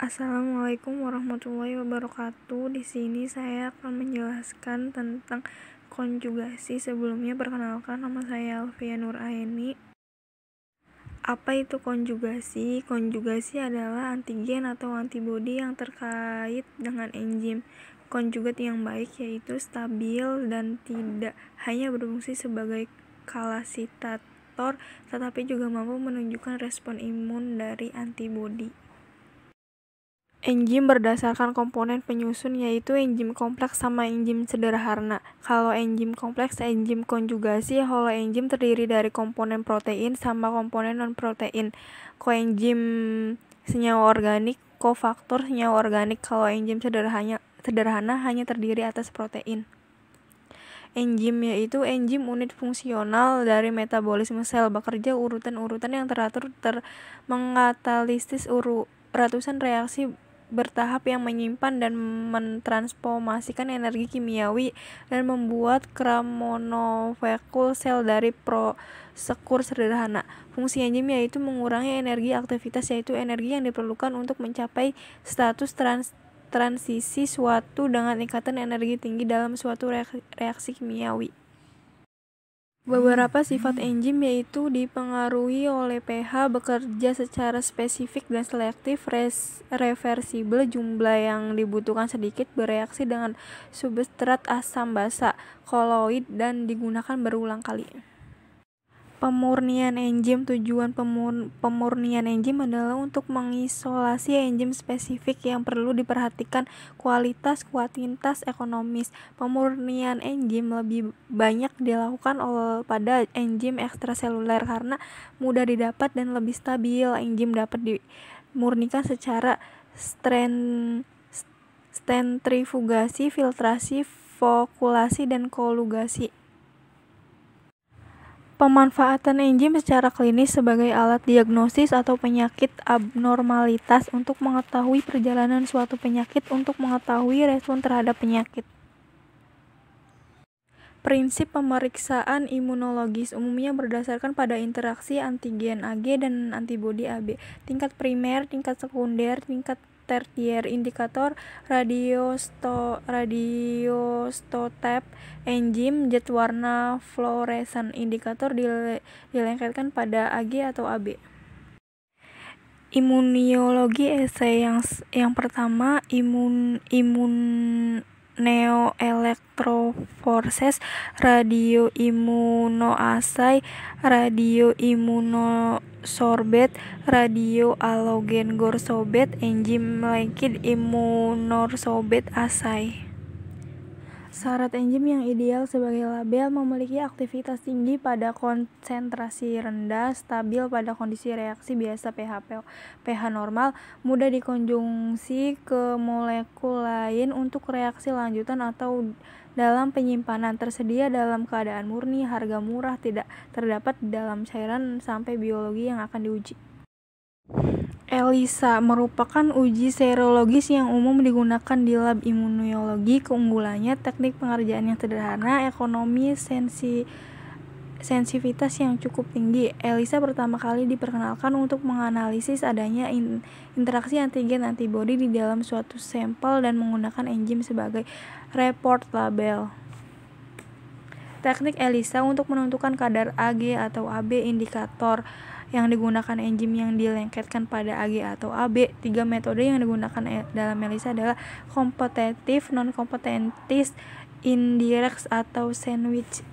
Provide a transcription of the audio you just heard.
Assalamualaikum warahmatullahi wabarakatuh. Di sini saya akan menjelaskan tentang konjugasi. Sebelumnya perkenalkan, nama saya Alfia Nur Aini. Apa itu konjugasi? Konjugasi adalah antigen atau antibodi yang terkait dengan enzim konjugat yang baik, yaitu stabil dan tidak hanya berfungsi sebagai katalisitor, tetapi juga mampu menunjukkan respon imun dari antibodi. Enzim berdasarkan komponen penyusun, yaitu enzim kompleks sama enzim sederhana. Kalau enzim kompleks, enzim konjugasi. Holoenzim terdiri dari komponen protein sama komponen non-protein. Koenzim senyawa organik, kofaktor senyawa organik. Kalau enzim sederhana hanya terdiri atas protein. Enzim yaitu enzim unit fungsional dari metabolisme sel, bekerja urutan-urutan yang teratur mengkatalisis ratusan reaksi bertahap yang menyimpan dan mentransformasikan energi kimiawi dan membuat monofolekul sel dari prosekur sederhana. Fungsi enzim yaitu mengurangi energi aktivitas, yaitu energi yang diperlukan untuk mencapai status transisi suatu dengan ikatan energi tinggi dalam suatu reaksi kimiawi. Beberapa sifat enzim yaitu dipengaruhi oleh pH, bekerja secara spesifik dan selektif, reversibel, jumlah yang dibutuhkan sedikit, bereaksi dengan substrat asam basa, koloid, dan digunakan berulang kali. Pemurnian enzim. Tujuan pemurnian enzim adalah untuk mengisolasi enzim spesifik yang perlu diperhatikan kualitas, kuantitas, ekonomis. Pemurnian enzim lebih banyak dilakukan pada enzim ekstraseluler karena mudah didapat dan lebih stabil. Enzim dapat dimurnikan secara sentrifugasi, filtrasi, flokulasi, dan koagulasi. Pemanfaatan enzim secara klinis sebagai alat diagnosis atau penyakit abnormalitas, untuk mengetahui perjalanan suatu penyakit, untuk mengetahui respon terhadap penyakit. Prinsip pemeriksaan imunologis umumnya berdasarkan pada interaksi antigen Ag dan antibodi Ab. Tingkat primer, tingkat sekunder, tingkat tersier. Indikator radiostotep enzim, zat warna fluoresen. Indikator dilengketkan pada Ag atau Ab. Imunologi esai yang pertama, immunoelectrophoresis, radioimmunoassay, radioimmunosorbet, radioallogensorbet, enzim liquid immunosorbet assay. Syarat enzim yang ideal sebagai label: memiliki aktivitas tinggi pada konsentrasi rendah, stabil pada kondisi reaksi biasa pH normal, mudah dikonjungsi ke molekul lain untuk reaksi lanjutan atau dalam penyimpanan, tersedia dalam keadaan murni, harga murah, tidak terdapat dalam cairan, sampai biologi yang akan diuji. ELISA merupakan uji serologis yang umum digunakan di lab imunologi. Keunggulannya: teknik pengerjaan yang sederhana, ekonomi, sensitivitas yang cukup tinggi. ELISA pertama kali diperkenalkan untuk menganalisis adanya interaksi antigen antibodi di dalam suatu sampel dan menggunakan enzim sebagai report label. Teknik ELISA untuk menentukan kadar Ag atau Ab. Indikator yang digunakan enzim yang dilengketkan pada Ag atau Ab. 3 metode yang digunakan dalam ELISA adalah kompetitif, non-kompetitif, indirect, atau sandwich.